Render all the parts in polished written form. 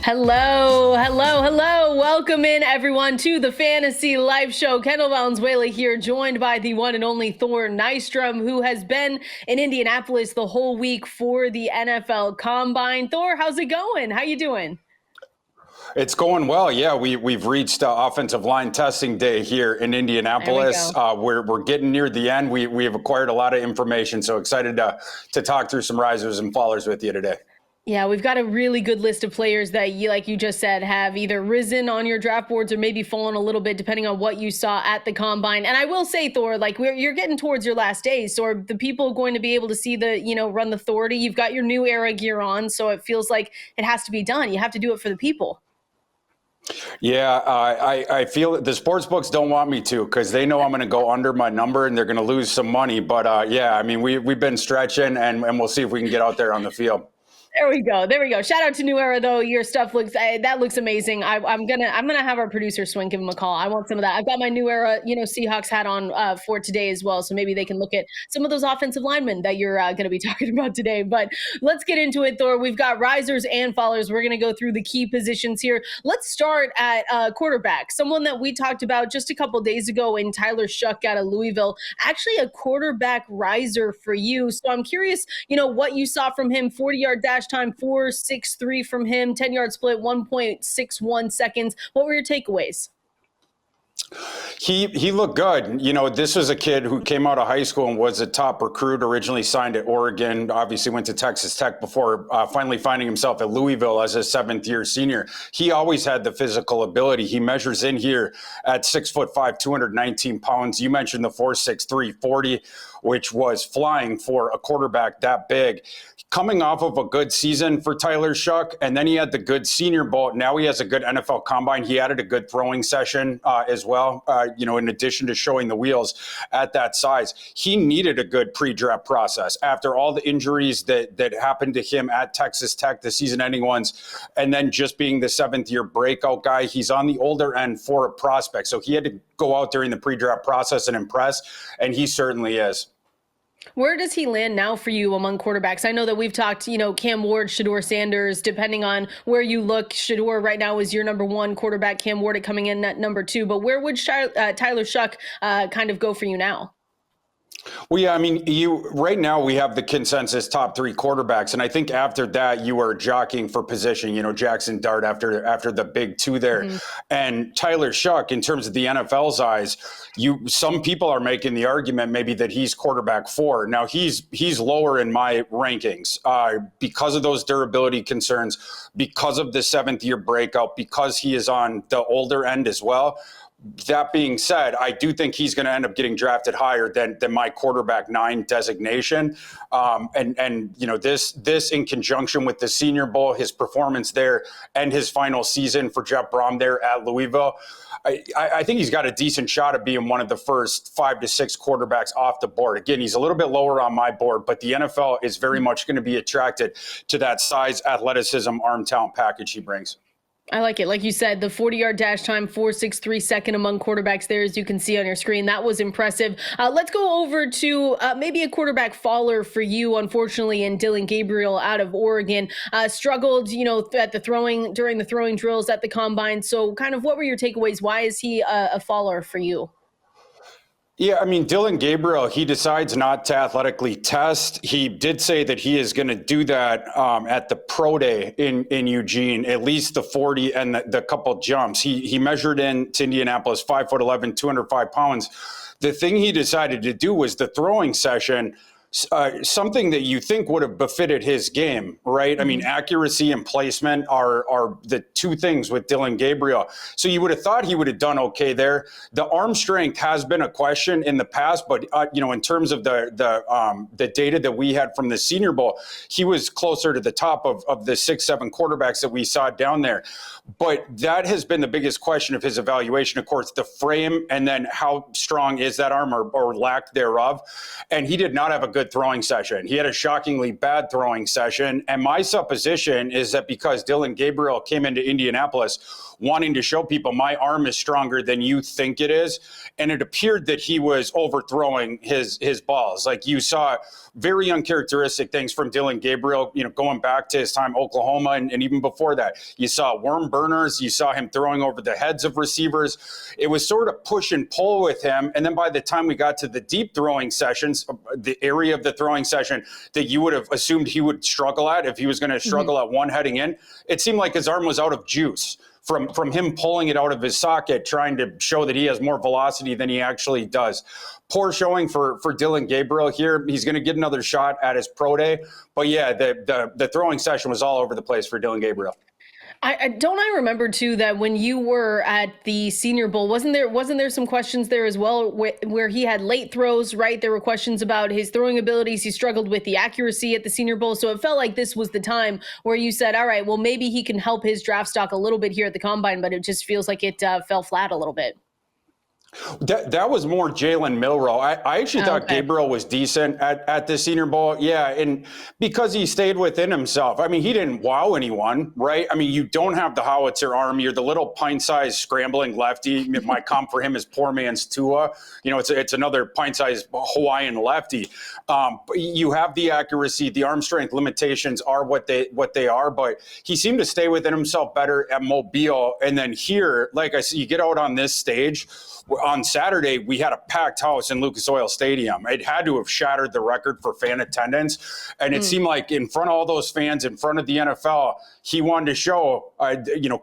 Hello, hello, hello. Welcome in, everyone, to the Fantasy Live Show. Kendall Valenzuela here, joined by the one and only Thor Nystrom, who has been in Indianapolis the whole week for the NFL Combine. Thor, how's it going? How you doing? It's going well. Yeah, we've reached offensive line testing day here in Indianapolis. We're getting near the end. We have acquired a lot of information, so excited to talk through some risers and fallers with you today. Yeah, we've got a really good list of players that you, like you just said, have either risen on your draft boards or maybe fallen a little bit depending on what you saw at the Combine. And I will say, Thor, like you're getting towards your last days. So are the people going to be able to see run the authority? You've got your new era gear on, so it feels like it has to be done. You have to do it for the people. Yeah, I feel the sports books don't want me to because they know I'm going to go under my number and they're going to lose some money. But yeah, I mean, we've been stretching and we'll see if we can get out there on the field. There we go. There we go. Shout out to New Era though. Your stuff looks amazing. I'm gonna have our producer Swing give him a call. I want some of that. I've got my New Era, Seahawks hat on for today as well. So maybe they can look at some of those offensive linemen that you're gonna be talking about today. But let's get into it, Thor. We've got risers and fallers. We're gonna go through the key positions here. Let's start at quarterback. Someone that we talked about just a couple days ago in Tyler Shough out of Louisville. Actually, a quarterback riser for you. So I'm curious, what you saw from him. 40-yard dash time 4.63 from him, 10-yard split 1.61 seconds. What were your takeaways? He looked good. This was a kid who came out of high school and was a top recruit, originally signed at Oregon, obviously went to Texas Tech before finally finding himself at Louisville as a seventh-year senior. He always had the physical ability. He measures in here at 6'5", 219 pounds. You mentioned the 4.63 40, which was flying for a quarterback that big. Coming off of a good season for Tyler Shough, and then he had the good Senior Bowl. Now he has a good NFL Combine. He added a good throwing session as well, in addition to showing the wheels at that size. He needed a good pre-draft process after all the injuries that happened to him at Texas Tech, the season-ending ones, and then just being the seventh-year breakout guy. He's on the older end for a prospect, so he had to go out during the pre-draft process and impress, and he certainly is. Where does he land now for you among quarterbacks? I know that we've talked, Cam Ward, Shedeur Sanders, depending on where you look. Shedeur right now is your number one quarterback, Cam Ward coming in at number two. But where would Tyler Shough kind of go for you now? Well, yeah, I mean, right now we have the consensus top three quarterbacks, and I think after that you are jockeying for position. Jackson Dart after the big two there, and Tyler Shough in terms of the NFL's eyes. Some people are making the argument maybe that he's quarterback 4. Now he's lower in my rankings because of those durability concerns, because of the seventh-year breakout, because he is on the older end as well. That being said, I do think he's going to end up getting drafted higher than my quarterback 9 designation. This in conjunction with the Senior Bowl, his performance there, and his final season for Jeff Brom there at Louisville, I think he's got a decent shot at being one of the first 5 to 6 quarterbacks off the board. Again, he's a little bit lower on my board, but the NFL is very much going to be attracted to that size, athleticism, arm talent package he brings. I like it. Like you said, the 40-yard dash time, 4.63 second among quarterbacks there, as you can see on your screen. That was impressive. Let's go over to maybe a quarterback faller for you, unfortunately, in Dillon Gabriel out of Oregon. Struggled, at during the throwing drills at the Combine. So kind of what were your takeaways? Why is he a faller for you? Yeah, I mean, Dillon Gabriel, he decides not to athletically test. He did say that he is going to do that at the pro day in Eugene, at least the 40 and the couple jumps. He measured in to Indianapolis, 5'11", 205 pounds. The thing he decided to do was the throwing session, something that you think would have befitted his game, right? I mean, accuracy and placement are the two things with Dillon Gabriel. So you would have thought he would have done okay there. The arm strength has been a question in the past, but in terms of the data that we had from the Senior Bowl, he was closer to the top of the 6-7 quarterbacks that we saw down there. But that has been the biggest question of his evaluation, of course, the frame and then how strong is that arm or lack thereof. And he did not have a good good throwing session. He had a shockingly bad throwing session. And my supposition is that because Dillon Gabriel came into Indianapolis wanting to show people my arm is stronger than you think it is, and it appeared that he was overthrowing his balls. Like, you saw very uncharacteristic things from Dillon Gabriel, going back to his time Oklahoma and even before that. You saw worm burners. You saw him throwing over the heads of receivers. It was sort of push and pull with him. And then by the time we got to the deep throwing sessions, the area of the throwing session that you would have assumed he would struggle at if he was going to struggle at one heading in, it seemed like his arm was out of juice from him pulling it out of his socket, trying to show that he has more velocity than he actually does. Poor showing for Dillon Gabriel here. He's going to get another shot at his pro day. But yeah, the throwing session was all over the place for Dillon Gabriel. I remember too that when you were at the Senior Bowl, wasn't there some questions there as well where he had late throws, right? There were questions about his throwing abilities. He struggled with the accuracy at the Senior Bowl. So it felt like this was the time where you said, all right, well, maybe he can help his draft stock a little bit here at the Combine, but it just feels like it fell flat a little bit. That was more Jalen Milroe. I actually thought Gabriel was decent at the Senior Bowl. Yeah, and because he stayed within himself. I mean, he didn't wow anyone, right? I mean, you don't have the howitzer arm. You're the little pint-sized scrambling lefty. My comp for him is poor man's Tua. It's another pint-sized Hawaiian lefty. You have the accuracy. The arm strength limitations are what they are, but he seemed to stay within himself better at Mobile. And then here, like I said, you get out on this stage. On Saturday, we had a packed house in Lucas Oil Stadium. It had to have shattered the record for fan attendance. And it seemed like in front of all those fans, in front of the NFL, he wanted to show,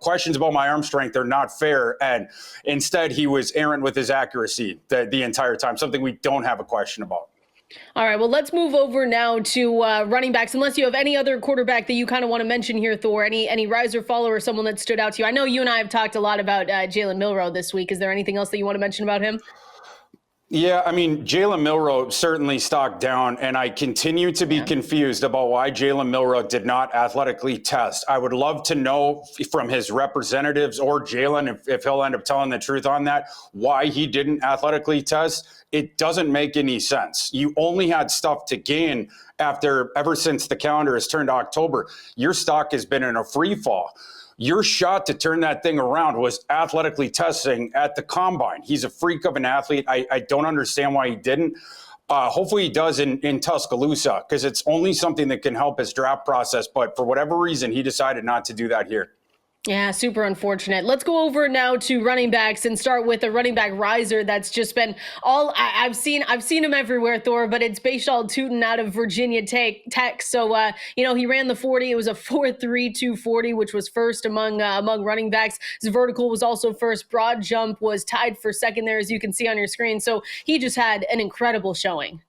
questions about my arm strength are not fair. And instead, he was errant with his accuracy the entire time, something we don't have a question about. All right, well, let's move over now to running backs, unless you have any other quarterback that you kind of want to mention here, Thor, any rise or fall or someone that stood out to you. I know you and I have talked a lot about Jalen Milroe this week. Is there anything else that you want to mention about him? Yeah, I mean, Jalen Milroe certainly stocked down, and I continue to be confused about why Jalen Milroe did not athletically test. I would love to know from his representatives or Jaylin, if he'll end up telling the truth on that, why he didn't athletically test. It doesn't make any sense. You only had stuff to gain ever since the calendar has turned October. Your stock has been in a free fall. Your shot to turn that thing around was athletically testing at the Combine. He's a freak of an athlete. I don't understand why he didn't. Hopefully he does in Tuscaloosa, because it's only something that can help his draft process. But for whatever reason, he decided not to do that here. Yeah, super unfortunate. Let's go over now to running backs and start with a running back riser that's just been I've seen him everywhere, Thor, but it's Bhayshul Tuten out of Virginia Tech. So, he ran the 40. It was a 4.32 40, which was first among running backs. His vertical was also first. Broad jump was tied for second there, as you can see on your screen. So he just had an incredible showing.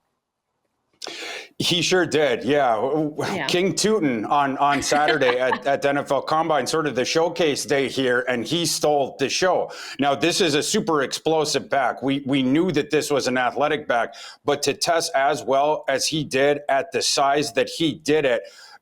He sure did. Yeah. King Tuten on Saturday at the NFL Combine, sort of the showcase day here, and he stole the show. Now, this is a super explosive back. We knew that this was an athletic back, but to test as well as he did at the size that he did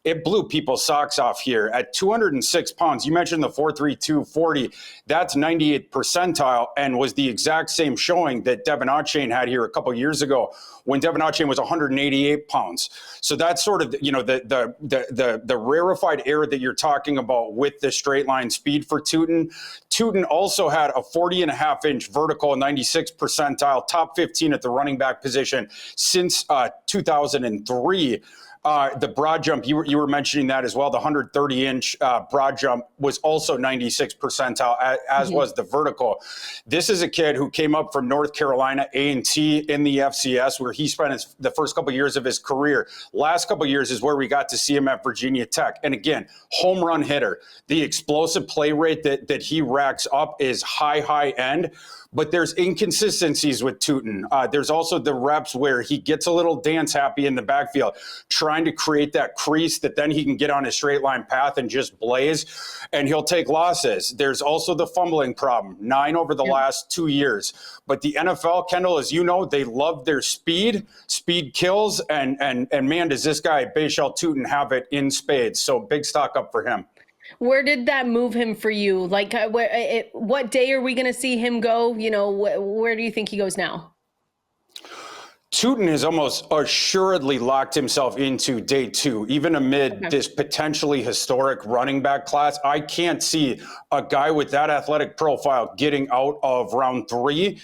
it blew people's socks off here at 206 pounds. You mentioned the 4.32 40. That's 98th percentile and was the exact same showing that Devin Achane had here a couple of years ago when Devin Achane was 188 pounds. So that's sort of, the rarefied air that you're talking about with the straight line speed for Tuten. Tuten also had a 40.5-inch vertical, 96th percentile, top 15 at the running back position since 2003. The broad jump, you were mentioning that as well. The 130-inch broad jump was also 96th percentile, as was the vertical. This is a kid who came up from North Carolina A&T in the FCS, where he spent the first couple of years of his career. Last couple of years is where we got to see him at Virginia Tech. And again, home run hitter. The explosive play rate that he racks up is high end. But there's inconsistencies with Tuten. There's also the reps where he gets a little dance happy in the backfield, trying to create that crease that then he can get on his straight line path and just blaze, and he'll take losses. There's also the fumbling problem, 9 over the last 2 years. But the NFL, Kendall, as you know, they love their speed. Speed kills, and man, does this guy, Bhayshul Tuten, have it in spades. So big stock up for him. Where did that move him for you? Like, what day are we going to see him go? Where do you think he goes now? Tuten has almost assuredly locked himself into day 2, even amid this potentially historic running back class. I can't see a guy with that athletic profile getting out of round 3.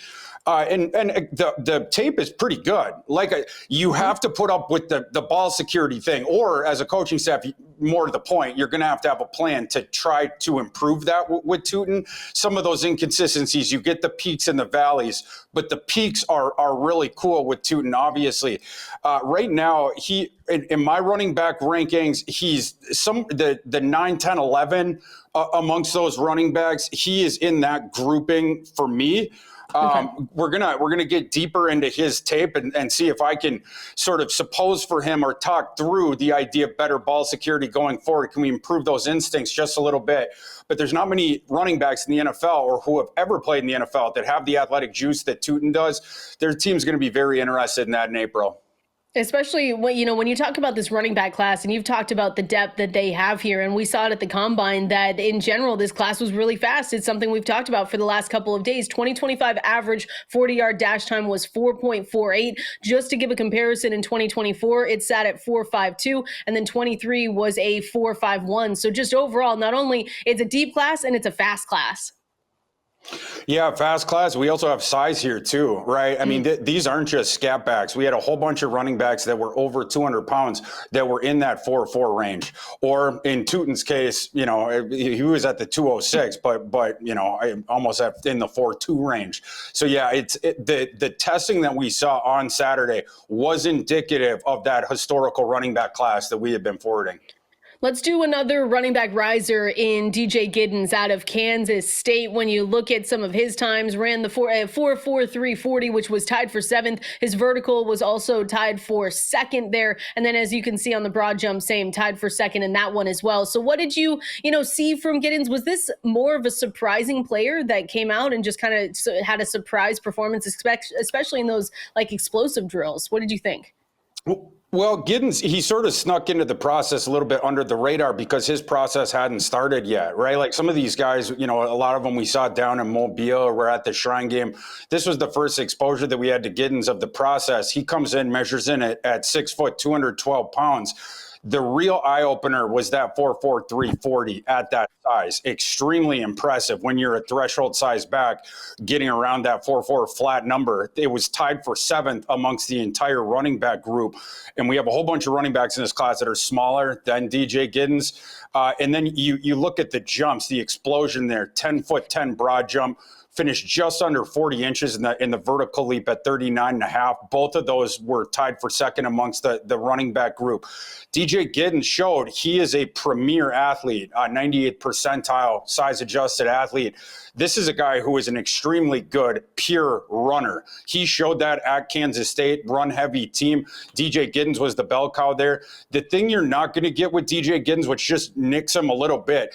And the tape is pretty good. Like, you have to put up with the ball security thing, or as a coaching staff, more to the point, you're going to have a plan to try to improve that with Tuten. Some of those inconsistencies, you get the peaks and the valleys, but the peaks are really cool with Tuten, obviously. Right now, in my running back rankings, he's the 9, 10, 11 amongst those running backs. He is in that grouping for me. We're gonna get deeper into his tape and see if I can sort of suppose for him or talk through the idea of better ball security going forward. Can we improve those instincts just a little bit? But there's not many running backs in the NFL or who have ever played in the NFL that have the athletic juice that Tuten does. Their team's going to be very interested in that in April. Especially when you talk about this running back class, and you've talked about the depth that they have here, and we saw it at the combine that in general this class was really fast. It's something we've talked about for the last couple of days. 2025 average 40-yard dash time was 4.48. Just to give a comparison, in 2024 it sat at 4.52, and then 23 was a 4.51. So just overall, not only it's a deep class and it's a fast class. Yeah, fast class. We also have size here too, right? I mean, these aren't just scat backs. We had a whole bunch of running backs that were over 200 pounds that were in that 4.4 range. Or in Tuten's case, he was at the 206, but almost in the 4.2 range. So yeah, the testing that we saw on Saturday was indicative of that historical running back class that we had been forwarding. Let's do another running back riser in DJ Giddens out of Kansas State. When you look at some of his times, ran the 4.4340, which was tied for 7th. His vertical was also tied for 2nd there. And then as you can see on the broad jump, same, tied for 2nd in that one as well. So what did you see from Giddens? Was this more of a surprising player that came out and just kind of had a surprise performance, especially in those like explosive drills? What did you think? Well, Giddens, he sort of snuck into the process a little bit under the radar because his process hadn't started yet, right? Like some of these guys, a lot of them we saw down in Mobile or we're at the Shrine game. This was the first exposure that we had to Giddens of the process. He comes in, measures in at 6 foot, 212 pounds. The real eye-opener was that 4.4340 at that size. Extremely impressive when you're a threshold size back, getting around that 4.4 flat number. It was tied for 7th amongst the entire running back group. And we have a whole bunch of running backs in this class that are smaller than DJ Giddens. And then you look at the jumps, the explosion there, 10 foot 10 broad jump, finished just under 40 inches in the vertical leap at 39.5. Both of those were tied for 2nd amongst the running back group. DJ Giddens showed he is a premier athlete, 98th percentile size adjusted athlete. This is a guy who is an extremely good pure runner. He showed that at Kansas State, run heavy team. DJ Giddens was the bell cow there. The thing you're not going to get with DJ Giddens, which just nicks him a little bit,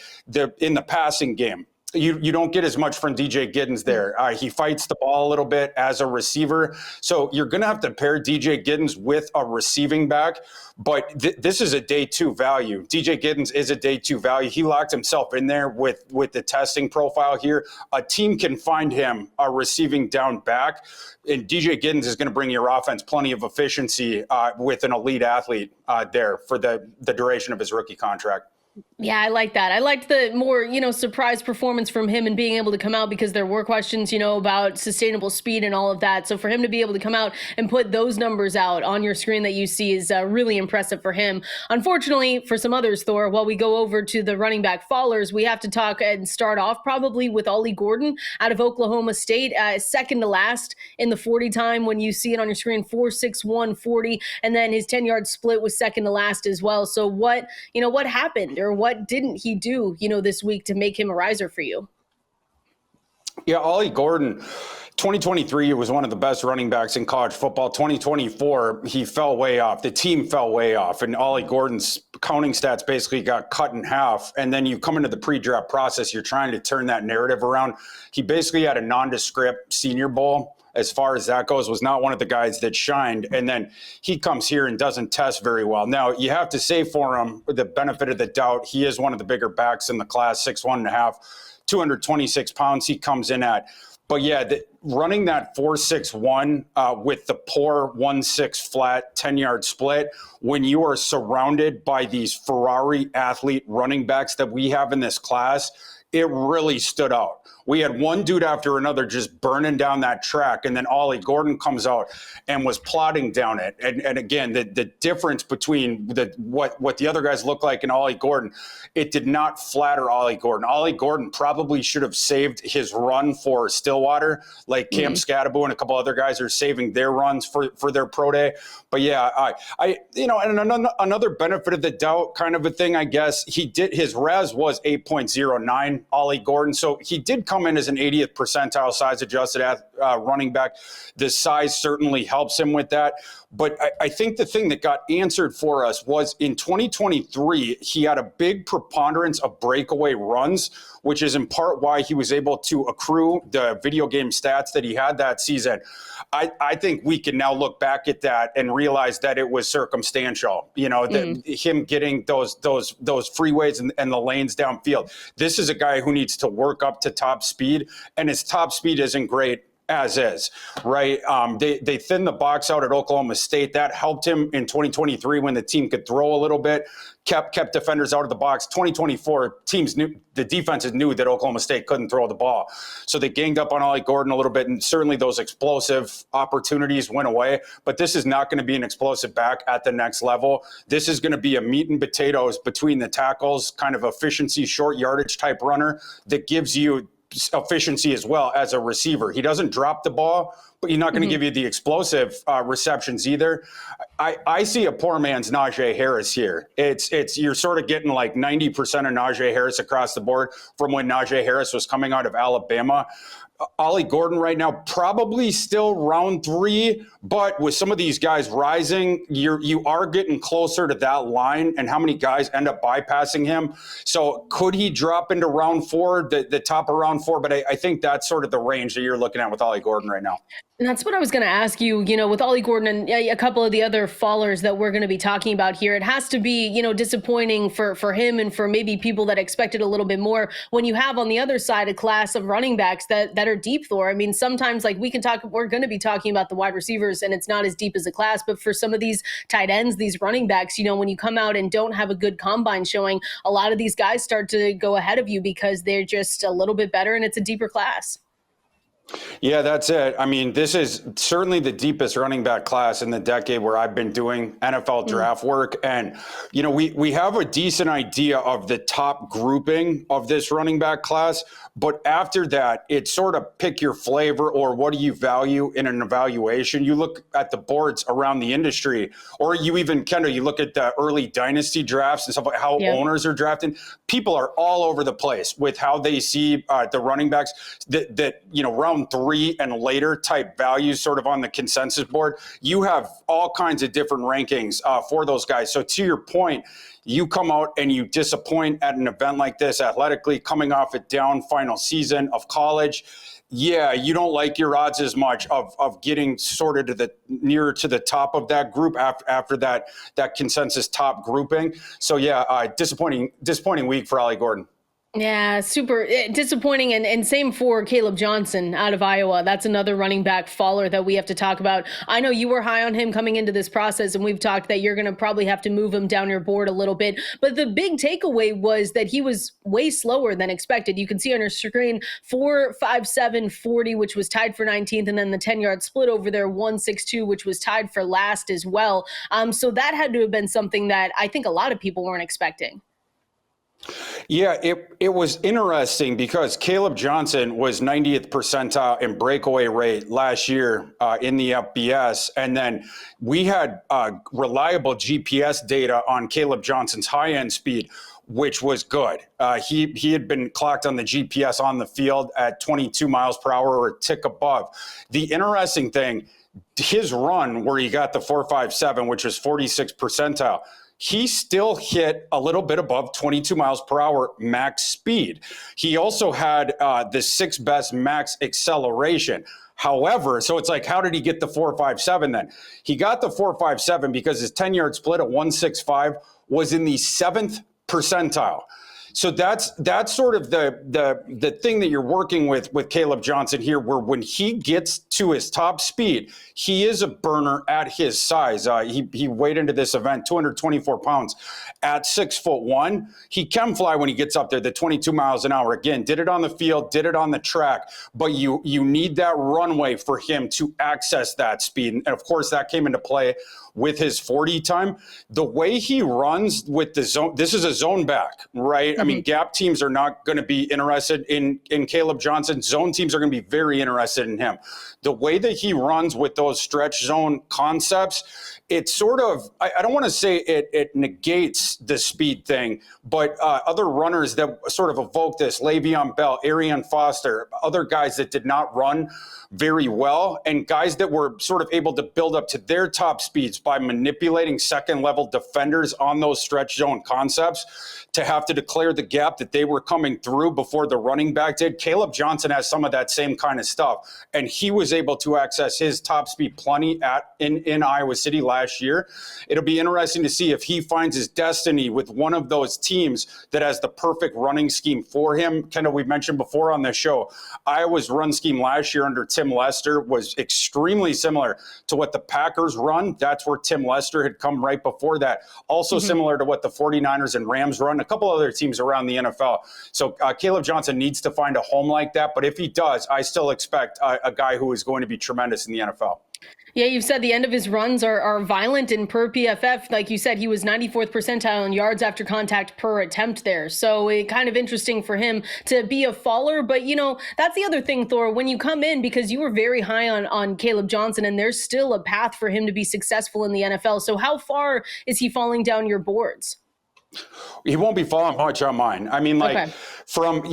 in the passing game. You don't get as much from DJ Giddens there. He fights the ball a little bit as a receiver. So you're going to have to pair DJ Giddens with a receiving back. But this is a day 2 value. DJ Giddens is a day 2 value. He locked himself in there with the testing profile here. A team can find him a receiving down back. And DJ Giddens is going to bring your offense plenty of efficiency with an elite athlete there for the duration of his rookie contract. Yeah, I like that. I liked the more, surprise performance from him and being able to come out because there were questions, about sustainable speed and all of that. So for him to be able to come out and put those numbers out on your screen that you see is really impressive for him. Unfortunately, for some others, Thor, while we go over to the running back fallers, we have to talk and start off probably with Ollie Gordon out of Oklahoma State, 2nd to last in the 40 time when you see it on your screen, 4.6140, and then his 10-yard split was 2nd to last as well. So what happened or what didn't he do, this week to make him a riser for you? Yeah, Ollie Gordon, 2023 was one of the best running backs in college football. 2024, he fell way off. The team fell way off. And Ollie Gordon's counting stats basically got cut in half. And then you come into the pre-draft process, you're trying to turn that narrative around. He basically had a nondescript Senior Bowl. As far as that goes, was not one of the guys that shined. And then he comes here and doesn't test very well. Now, you have to say for him, the benefit of the doubt, he is one of the bigger backs in the class, 6'1.5", 226 pounds he comes in at. But yeah, running that 4.61 with the poor 1.6 flat 10-yard split, when you are surrounded by these Ferrari athlete running backs that we have in this class, it really stood out. We had one dude after another just burning down that track, and then Ollie Gordon comes out and was plodding down it. And again, the difference between what the other guys look like and Ollie Gordon, it did not flatter Ollie Gordon. Ollie Gordon probably should have saved his run for Stillwater, like Cam Scatterbo and a couple other guys are saving their runs for their pro day. But yeah, and another benefit of the doubt kind of a thing, I guess, his res was 8.09, Ollie Gordon. So he did come in as an 80th percentile size adjusted running back. The size certainly helps him with that. But I think the thing that got answered for us was in 2023, he had a big preponderance of breakaway runs, which is in part why he was able to accrue the video game stats that he had that season. I think we can now look back at that and realize that it was circumstantial, him getting those freeways and the lanes downfield. This is a guy who needs to work up to top speed, and his top speed isn't great as is, right? They thinned the box out at Oklahoma State. That helped him in 2023 when the team could throw a little bit, kept defenders out of the box. 2024, the defenses knew that Oklahoma State couldn't throw the ball. So they ganged up on Ollie Gordon a little bit, and certainly those explosive opportunities went away. But this is not going to be an explosive back at the next level. This is going to be a meat and potatoes between the tackles, kind of efficiency, short yardage type runner that gives you efficiency as well as a receiver. He doesn't drop the ball, but he's not going to give you the explosive receptions either. I see a poor man's Najee Harris here. You're sort of getting like 90% of Najee Harris across the board from when Najee Harris was coming out of Alabama. Ollie Gordon right now, probably still round 3, but with some of these guys rising, you are getting closer to that line and how many guys end up bypassing him. So could he drop into round 4, the top of round 4? But I think that's sort of the range that you're looking at with Ollie Gordon right now. And that's what I was going to ask you, with Ollie Gordon and a couple of the other fallers that we're going to be talking about here. It has to be, disappointing for him and for maybe people that expected a little bit more when you have on the other side a class of running backs that are deep, Thor. I mean, sometimes we're going to be talking about the wide receivers and it's not as deep as a class, but for some of these tight ends, these running backs, when you come out and don't have a good combine showing, a lot of these guys start to go ahead of you because they're just a little bit better and it's a deeper class. Yeah, that's it. I mean, this is certainly the deepest running back class in the decade where I've been doing NFL draft work. And, we have a decent idea of the top grouping of this running back class. But after that, it's sort of pick your flavor or what do you value in an evaluation. You look at the boards around the industry, or you even, Kendall, you look at the early dynasty drafts and stuff like how owners are drafting. People are all over the place with how they see the running backs that round 3 and later type values sort of on the consensus board. You have all kinds of different rankings for those guys. So to your point, you come out and you disappoint at an event like this athletically, coming off a down final season of college. Yeah, you don't like your odds as much of getting sorted to nearer to the top of that group after that consensus top grouping. So yeah, disappointing week for Ollie Gordon. Yeah, super disappointing. And same for Kaleb Johnson out of Iowa. That's another running back faller that we have to talk about. I know you were high on him coming into this process, and we've talked that you're going to probably have to move him down your board a little bit. But the big takeaway was that he was way slower than expected. You can see on your screen 4.57 40, which was tied for 19th, and then the 10-yard split over there 1.62, which was tied for last as well. So that had to have been something that I think a lot of people weren't expecting. Yeah, it was interesting because Kaleb Johnson was 90th percentile in breakaway rate last year in the FBS. And then we had reliable GPS data on Kaleb Johnson's high end speed, which was good. He had been clocked on the GPS on the field at 22 miles per hour or a tick above. The interesting thing, his run where he got the 4.57, which was 46th percentile, he still hit a little bit above 22 miles per hour max speed. He also had the 6th best max acceleration. However, so it's like, how did he get the 4.57 then? He got the 4.57 because his 10-yard split at 1.65 was in the 7th percentile. So that's sort of the thing that you're working with Kaleb Johnson here, where when he gets to his top speed, he is a burner at his size. He weighed into this event 224 pounds at 6'1". He can fly when he gets up there, the 22 miles an hour. Again, did it on the field, did it on the track, but you need that runway for him to access that speed. And of course, that came into play with his 40 time. The way he runs with the zone, this is a zone back, right? Mm-hmm. I mean, gap teams are not going to be interested in Kaleb Johnson. Zone teams are going to be very interested in him. The way that he runs with those stretch zone concepts, it sort of, I don't want to say it negates the speed thing, but other runners that sort of evoke this, Le'Veon Bell, Arian Foster, other guys that did not run very well, and guys that were sort of able to build up to their top speeds by manipulating second level defenders on those stretch zone concepts to have to declare the gap that they were coming through before the running back did. Kaleb Johnson has some of that same kind of stuff, and he was able to access his top speed plenty in Iowa City last year. It'll be interesting to see if he finds his destiny with one of those teams that has the perfect running scheme for him. Kendall, we've mentioned before on this show, Iowa's run scheme last year under Tim Lester was extremely similar to what the Packers run. That's where Tim Lester had come right before that. Also similar to what the 49ers and Rams run, a couple other teams around the NFL. So Kaleb Johnson needs to find a home like that. But if he does, I still expect a guy who is going to be tremendous in the NFL. Yeah, you've said the end of his runs are violent, and per PFF, like you said, he was 94th percentile in yards after contact per attempt there. So it kind of interesting for him to be a faller. But, you know, that's the other thing, Thor, when you come in, because you were very high on Kaleb Johnson, and there's still a path for him to be successful in the NFL. So how far is he falling down your boards? He won't be falling much on mine. I mean, like, from,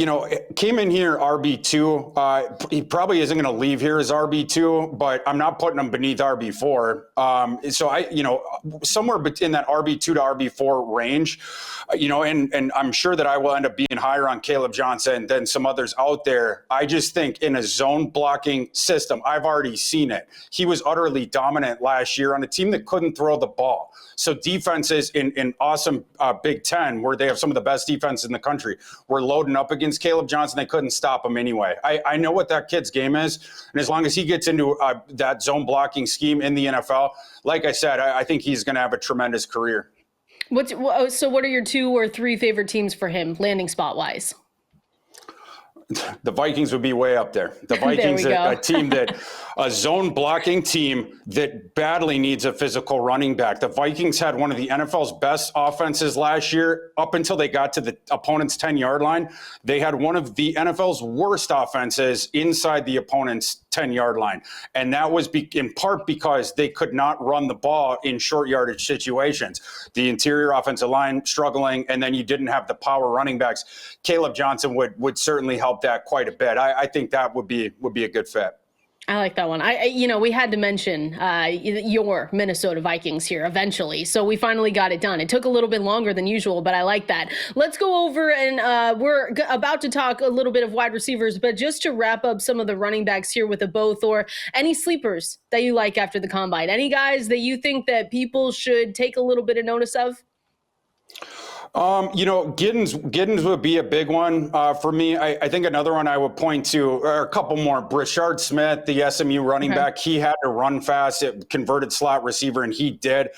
came in here RB2. He probably isn't going to leave here as RB2, but I'm not putting him beneath RB4. So somewhere in that RB2 to RB4 range, and I'm sure that I will end up being higher on Kaleb Johnson than some others out there. I just think in a zone blocking system, I've already seen it. He was utterly dominant last year on a team that couldn't throw the ball. So defenses in awesome Big Ten, where they have some of the best defense in the country, were loading up against Kaleb Johnson. They couldn't stop him anyway. I know what that kid's game is. And as long as he gets into that zone blocking scheme in the NFL, like I said, I think he's going to have a tremendous career. So what are your 2 or 3 favorite teams for him, landing spot wise? The Vikings would be way up there. The Vikings are a team a zone blocking team that badly needs a physical running back. The Vikings had one of the NFL's best offenses last year up until they got to the opponent's 10-yard line. They had one of the NFL's worst offenses inside the opponent's 10-yard line. And that was in part because they could not run the ball in short yardage situations. The interior offensive line struggling, and then you didn't have the power running backs. Kaleb Johnson would certainly help that quite a bit. I think that would be a good fit. I like that one. We had to mention your Minnesota Vikings here eventually. So we finally got it done. It took a little bit longer than usual, but I like that. Let's go over and we're about to talk a little bit of wide receivers, but just to wrap up some of the running backs here with a both, or any sleepers that you like after the combine, any guys that you think that people should take a little bit of notice of? Giddens would be a big one for me. I think another one I would point to, or a couple more. Brashard Smith, the SMU running back, he had to run fast, converted slot receiver, and he did.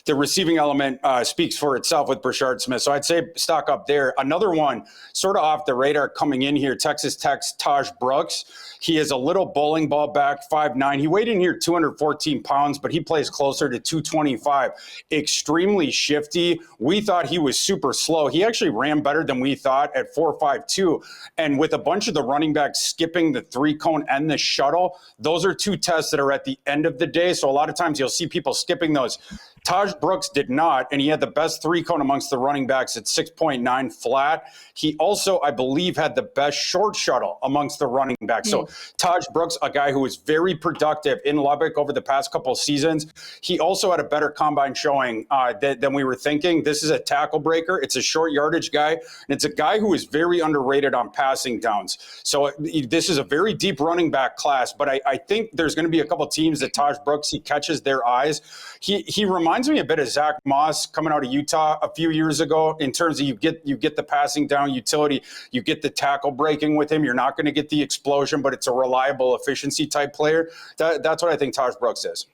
The receiving element speaks for itself with Brashard Smith. So I'd say stock up there. Another one, sort of off the radar coming in here, Texas Tech's Taj Brooks. He is a little bowling ball back, 5'9". He weighed in here 214 pounds, but he plays closer to 225. Extremely shifty. We thought he was super slow. He actually ran better than we thought at 4.52. And with a bunch of the running backs skipping the 3-cone and the shuttle, those are 2 tests that are at the end of the day. So a lot of times you'll see people skipping those. Taj Brooks did not, and he had the best 3-cone amongst the running backs at 6.9 flat. He also, I believe, had the best short shuttle amongst the running backs. So Taj Brooks, a guy who was very productive in Lubbock over the past couple of seasons. He also had a better combine showing than we were thinking. This is a tackle breaker. It's a short yardage guy, and it's a guy who is very underrated on passing downs. So this is a very deep running back class, but I think there's going to be a couple teams that Taj Brooks, he catches their eyes. He reminds reminds me a bit of Zach Moss coming out of Utah a few years ago in terms of you get the passing down utility, you get the tackle breaking with him. You're not going to get the explosion, but it's a reliable efficiency type player. That's what I think Taj Brooks is.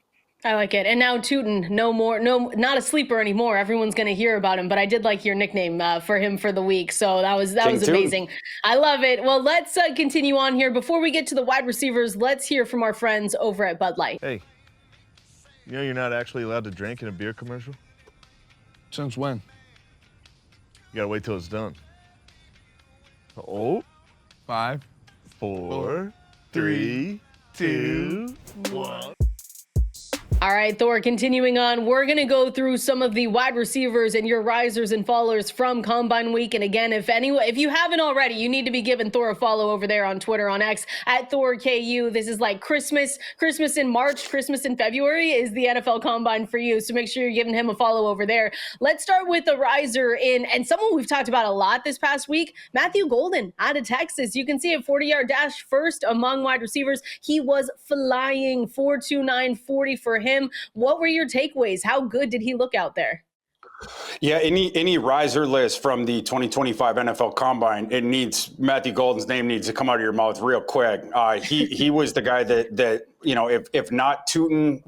I like it. And now Tuten, not a sleeper anymore. Everyone's going to hear about him, but I did like your nickname for him for the week. So that was amazing. I love it. Well, let's continue on here. Before we get to the wide receivers, let's hear from our friends over at Bud Light. Hey, you know you're not actually allowed to drink in a beer commercial? Since when? You gotta wait till it's done. Oh, 5, 4, 3, 2, 1. All right, Thor, continuing on, we're going to go through some of the wide receivers and your risers and fallers from Combine Week. And again, if you haven't already, you need to be giving Thor a follow over there on Twitter, on X, at ThorKU. This is like Christmas in March, Christmas in February is the NFL Combine for you. So make sure you're giving him a follow over there. Let's start with the riser and someone we've talked about a lot this past week, Matthew Golden out of Texas. You can see a 40-yard dash first among wide receivers. He was flying 4.29 40 for him. What were your takeaways? How good did he look out there? Yeah, any riser list from the 2025 NFL Combine, Matthew Golden's name needs to come out of your mouth real quick. He was the guy that if not Tuten,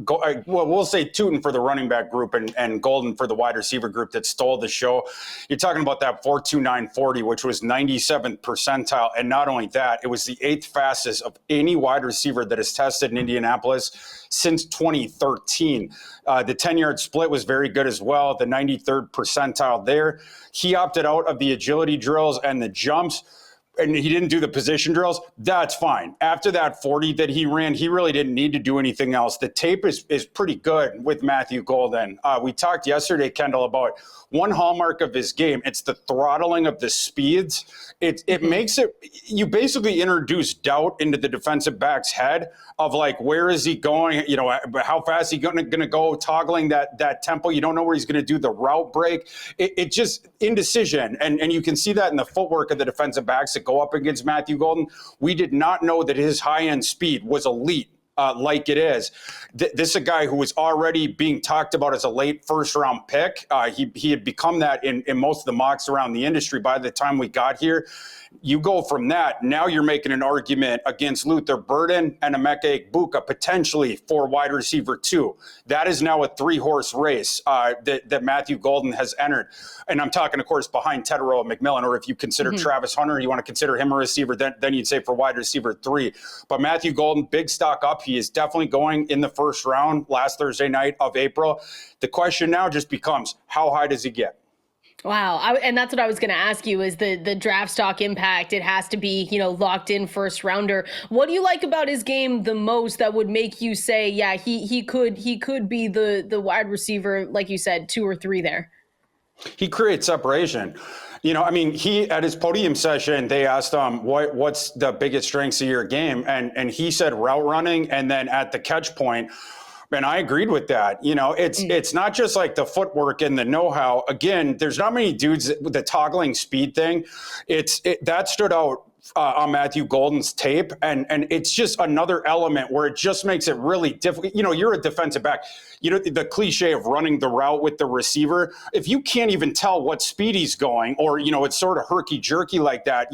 we'll say Tuten for the running back group and Golden for the wide receiver group that stole the show. You're talking about that 4.29 40, which was 97th percentile. And not only that, it was the 8th fastest of any wide receiver that is tested in Indianapolis since 2013. The 10-yard split was very good as well, the 93rd percentile there. He opted out of the agility drills and the jumps, and he didn't do the position drills. That's fine. After that 40 that he ran, he really didn't need to do anything else. The tape is pretty good with Matthew Golden. We talked yesterday, Kendall, about one hallmark of his game. It's the throttling of the speeds. It makes it, you basically introduce doubt into the defensive back's head of like, where is he going? How fast is he going to go, toggling that tempo. You don't know where he's going to do the route break. It just indecision. And you can see that in the footwork of the defensive backs that go up against Matthew Golden. We did not know that his high-end speed was elite. Like it is. This is a guy who was already being talked about as a late first-round pick. He had become that in most of the mocks around the industry by the time we got here. You go from that, now you're making an argument against Luther Burden and Emeka Egbuka potentially for wide receiver 2. That is now a 3-horse race that Matthew Golden has entered. And I'm talking, of course, behind Tedero McMillan, or if you consider Travis Hunter, you want to consider him a receiver, then you'd say for wide receiver 3. But Matthew Golden, big stock up. He is definitely going in the first round last Thursday night of April. The question now just becomes, how high does he get? Wow. And that's what I was going to ask you is the draft stock impact. It has to be, locked in first rounder. What do you like about his game the most that would make you say, yeah, he could be the wide receiver, like you said, 2 or 3 there? He creates separation. He at his podium session, they asked him what's the biggest strengths of your game, and he said route running, and then at the catch point. And I agreed with that. It's not just like the footwork and the know-how. Again, there's not many dudes with the toggling speed thing. That stood out on Matthew Golden's tape, and it's just another element where it just makes it really difficult. You're a defensive back. The cliche of running the route with the receiver. If you can't even tell what speed he's going, or it's sort of herky-jerky like that,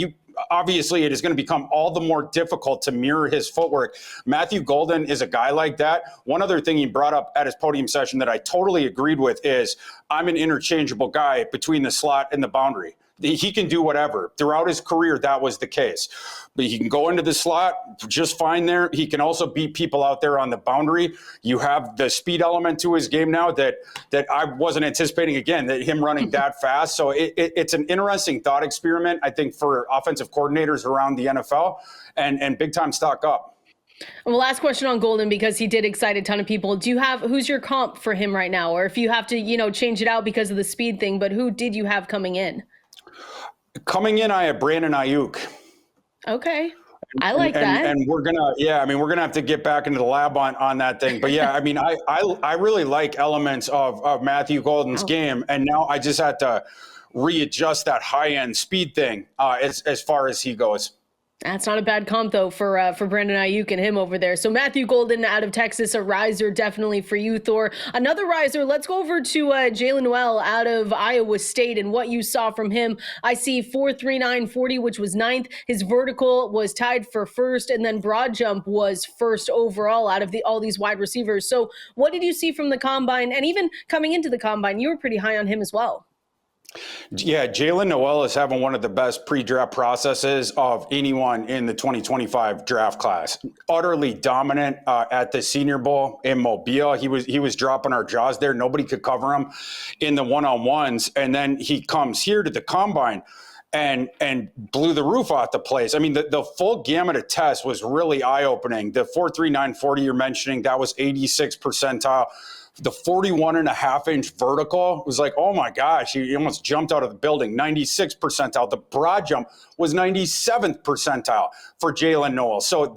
obviously it is going to become all the more difficult to mirror his footwork. Matthew Golden is a guy like that. One other thing he brought up at his podium session that I totally agreed with is, I'm an interchangeable guy between the slot and the boundary. He can do whatever. Throughout his career, that was the case. But he can go into the slot just fine there. He can also beat people out there on the boundary. You have the speed element to his game now that I wasn't anticipating, again, that him running that fast. So it's an interesting thought experiment, I think, for offensive coordinators around the NFL, and big-time stock up. Well, last question on Golden, because he did excite a ton of people. Who's your comp for him right now? Or if you have to, change it out because of the speed thing, but who did you have coming in? Coming in, I have Brandon Ayuk. Okay. I like that. And we're gonna have to get back into the lab on that thing. But yeah, I really like elements of Matthew Golden's game, and now I just had to readjust that high end speed thing as far as he goes. That's not a bad comp though for Brandon Ayuk and him over there. So Matthew Golden out of Texas, a riser definitely for you, Thor. Another riser. Let's go over to Jaylin Noel out of Iowa State and what you saw from him. I see 4.39 40, which was ninth. His vertical was tied for first, and then broad jump was first overall out of all these wide receivers. So what did you see from the combine? And even coming into the combine, you were pretty high on him as well. Yeah, Jaylin Noel is having one of the best pre-draft processes of anyone in the 2025 draft class. Utterly dominant at the Senior Bowl in Mobile. He was dropping our jaws there. Nobody could cover him in the one-on-ones. And then he comes here to the combine and blew the roof off the place. I mean, the full gamut of tests was really eye-opening. The 4.39 40 you're mentioning, that was 86th percentile. The 41.5-inch vertical was like, oh my gosh, he almost jumped out of the building. 96th percentile. The broad jump was 97th percentile for Jaylin Noel. So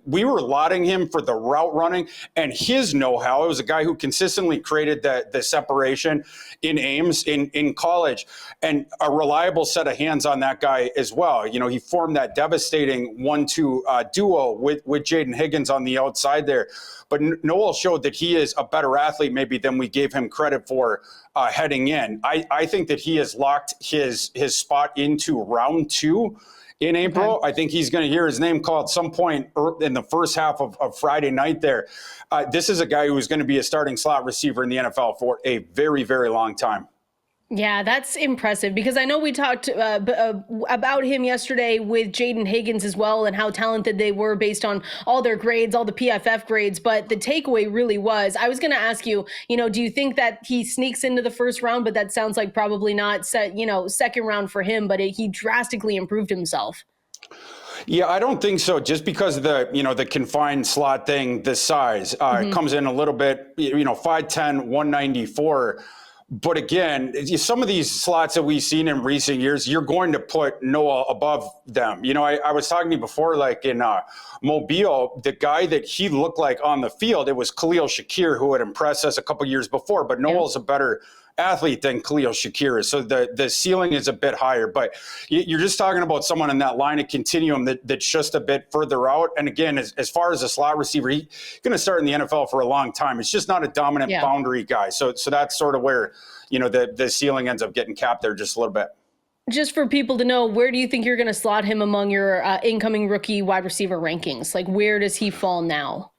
we were lauding him for the route running and his know-how. It was a guy who consistently created the separation in Ames in college, and a reliable set of hands on that guy as well. You know, he formed that devastating 1-2 duo with Jaden Higgins on the outside there. But Noel showed that he is a better athlete maybe than we gave him credit for heading in. I think that he has locked his spot into round 2 in April. Okay. I think he's going to hear his name called at some point in the first half of Friday night there. This is a guy who is going to be a starting slot receiver in the NFL for a very, very long time. Yeah, that's impressive because I know we talked about him yesterday with Jaden Higgins as well and how talented they were based on all their grades, all the PFF grades. But the takeaway really was, I was going to ask you, do you think that he sneaks into the first round? But that sounds like probably not second round for him, but he drastically improved himself. Yeah, I don't think so. Just because of the confined slot thing, the size comes in a little bit, 5'10", 194. But again, some of these slots that we've seen in recent years, you're going to put Noah above them. I was talking to you before, like in Mobile, the guy that he looked like on the field, it was Khalil Shakir, who had impressed us a couple years before. But Noel's a better athlete than Khalil Shakir is. So the ceiling is a bit higher. But you're just talking about someone in that line of continuum that's just a bit further out. And again, as far as a slot receiver, he's going to start in the NFL for a long time. It's just not a dominant boundary guy. So that's sort of where, the ceiling ends up getting capped there just a little bit. Just for people to know, where do you think you're going to slot him among your incoming rookie wide receiver rankings? Like, where does he fall now?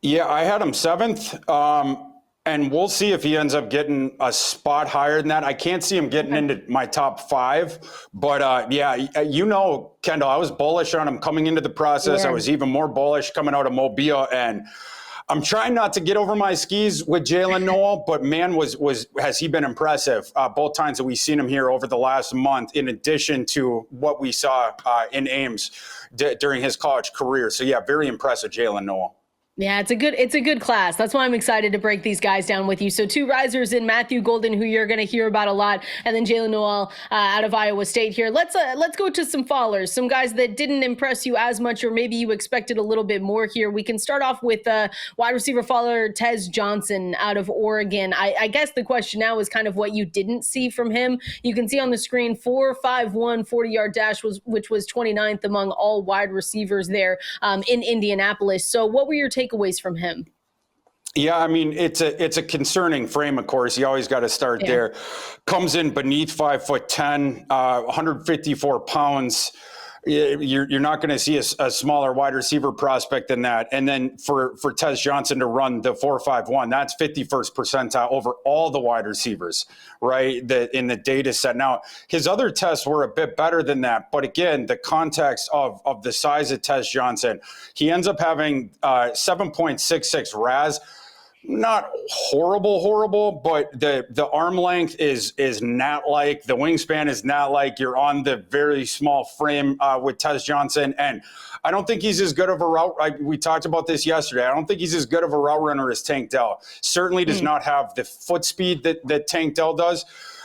Yeah, I had him 7th. And we'll see if he ends up getting a spot higher than that. I can't see him getting into my top 5. But Kendall, I was bullish on him coming into the process. Yeah. I was even more bullish coming out of Mobile. And I'm trying not to get over my skis with Jaylin Noel, but man, has he been impressive both times that we've seen him here over the last month, in addition to what we saw in Ames during his college career. So yeah, very impressive, Jaylin Noel. Yeah, it's a good class. That's why I'm excited to break these guys down with you. So 2 risers in Matthew Golden, who you're going to hear about a lot, and then Jaylin Noel out of Iowa State here. Let's go to some fallers, some guys that didn't impress you as much, or maybe you expected a little bit more here. We can start off with wide receiver faller Terrance Johnson out of Oregon. I guess the question now is kind of what you didn't see from him. You can see on the screen 4.51 40-yard dash, which was 29th among all wide receivers there in Indianapolis. So what were your takeaways from him? Yeah, I mean, it's a concerning frame, of course. You always got to start there. Comes in beneath 5'10", 154 pounds. You're not going to see a smaller wide receiver prospect than that. And then for Terrance Johnson to run the 4.51, that's 51st percentile over all the wide receivers, right? In the data set. Now, his other tests were a bit better than that. But again, the context of the size of Terrance Johnson, he ends up having 7.66 RAS. Not horrible, but the arm length is gnat-like. The wingspan is gnat-like. You're on the very small frame with Terrance Johnson. And I don't think he's as good of a route. We talked about this yesterday. I don't think he's as good of a route runner as Tank Dell. Certainly does not have the foot speed that Tank Dell does.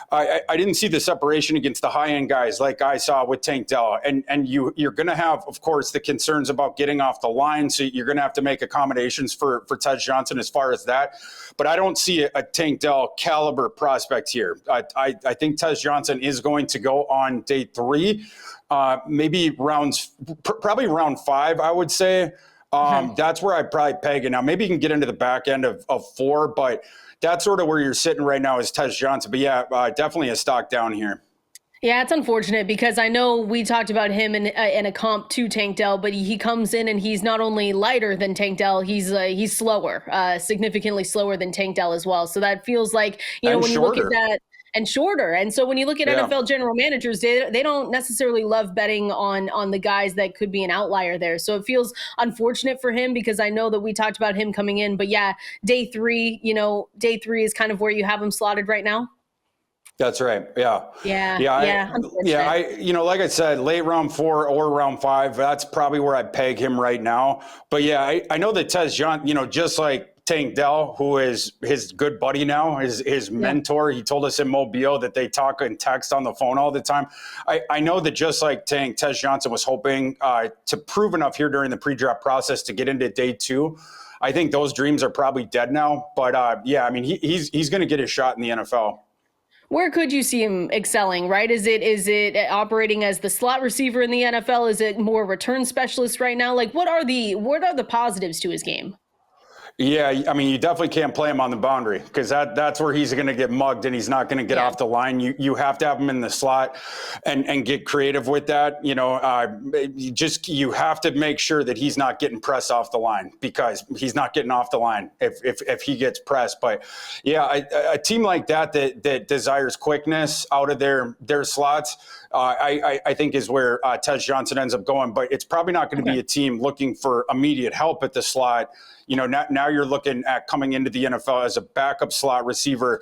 I didn't see the separation against the high-end guys like I saw with Tank Dell. And you're going to have, of course, the concerns about getting off the line. So you're going to have to make accommodations for Tej Johnson as far as that. But I don't see a Tank Dell caliber prospect here. I think Tej Johnson is going to go on day 3, maybe probably round 5, I would say. That's where I'd probably peg it. Now, maybe you can get into the back end of 4, but that's sort of where you're sitting right now is Tej Johnson. But yeah, definitely a stock down here. Yeah, it's unfortunate because I know we talked about him in a comp to Tank Dell, but he comes in and he's not only lighter than Tank Dell, he's slower, significantly slower than Tank Dell as well. So that feels like, when you look at that, and shorter. And so when you look at NFL general managers, they don't necessarily love betting on the guys that could be an outlier there. So it feels unfortunate for him because I know that we talked about him coming in, but yeah, day 3 is kind of where you have him slotted right now. That's right. Yeah. Like I said, late round 4 or round 5, that's probably where I peg him right now. But yeah, I know that Tej Johnson, just like Tank Dell, who is his good buddy now, his mentor. He told us in Mobile that they talk and text on the phone all the time. I know that just like Tank, Tej Johnson was hoping to prove enough here during the pre-draft process to get into day 2. I think those dreams are probably dead now. But he's going to get his shot in the NFL. Where could you see him excelling, right? Is it operating as the slot receiver in the NFL? Is it more return specialist right now? Like, what are the positives to his game? Yeah, I mean, you definitely can't play him on the boundary because that's where he's going to get mugged and he's not going to get off the line. You have to have him in the slot and get creative with that. You have to make sure that he's not getting pressed off the line because he's not getting off the line if he gets pressed. But yeah, a team like that desires quickness out of their slots, I think is where Tej Johnson ends up going. But it's probably not going to be a team looking for immediate help at the slot. Now you're looking at coming into the NFL as a backup slot receiver.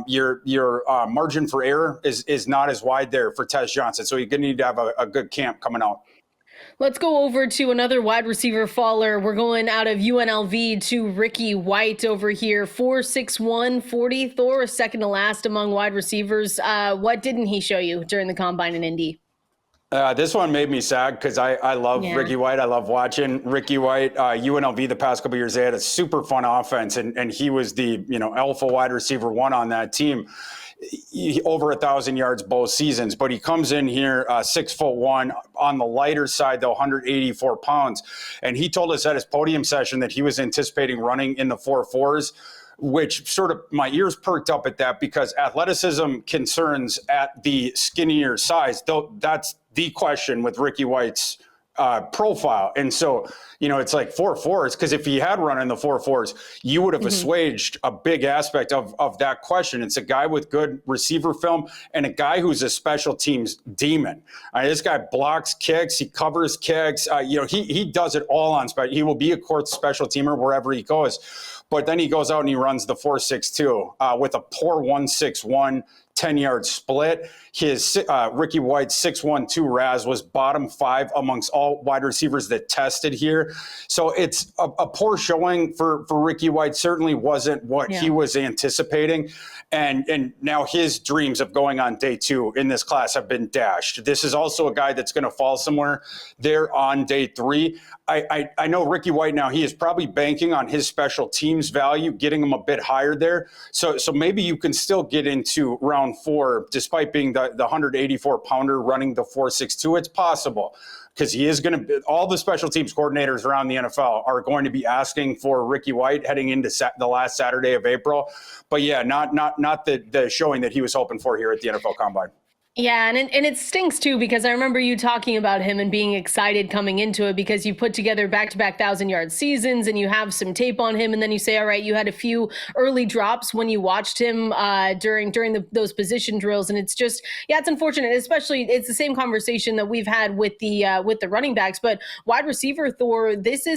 Your margin for error is not as wide there for Tej Johnson. So you're going to need to have a good camp coming out. Let's go over to another wide receiver faller. We're going out of UNLV to Ricky White over here. 4'6", 40. Thor, second to last among wide receivers. What didn't he show you during the combine in Indy? This one made me sad because I love Ricky White. I love watching Ricky White. UNLV the past couple of years, they had a super fun offense, and he was the alpha wide receiver 1 on that team. Over 1,000 yards both seasons, but he comes in here 6'1" on the lighter side, though 184 pounds. And he told us at his podium session that he was anticipating running in the 4.4s, which sort of my ears perked up at that because athleticism concerns at the skinnier size, though that's the question with Ricky White's profile. And so, it's like 4.4s, because if he had run in the 4.4s, you would have assuaged a big aspect of that question. It's a guy with good receiver film and a guy who's a special teams demon. This guy blocks kicks, he covers kicks, he does it all on special. He will be a court special teamer wherever he goes. But then he goes out and he runs the 4.62 with a poor 1.61 10-yard split. His Ricky White's 6.12 RAS was bottom 5 amongst all wide receivers that tested here. So it's a poor showing for Ricky White. Certainly wasn't what he was anticipating. And now his dreams of going on day 2 in this class have been dashed. This is also a guy that's going to fall somewhere there on day 3. I know Ricky White now, he is probably banking on his special teams value, getting him a bit higher there. So maybe you can still get into round 4, despite being the 184-pounder running the 4.62. It's possible because he is going to, all the special teams coordinators around the NFL are going to be asking for Ricky White heading into the last Saturday of April. But yeah, not the showing that he was hoping for here at the NFL Combine. Yeah, and it stinks too, because I remember you talking about him and being excited coming into it because you put together back-to-back 1,000-yard seasons and you have some tape on him, and then you say, all right, you had a few early drops when you watched him during those position drills, and it's just, it's unfortunate. Especially, it's the same conversation that we've had with the running backs, but wide receiver Thor, this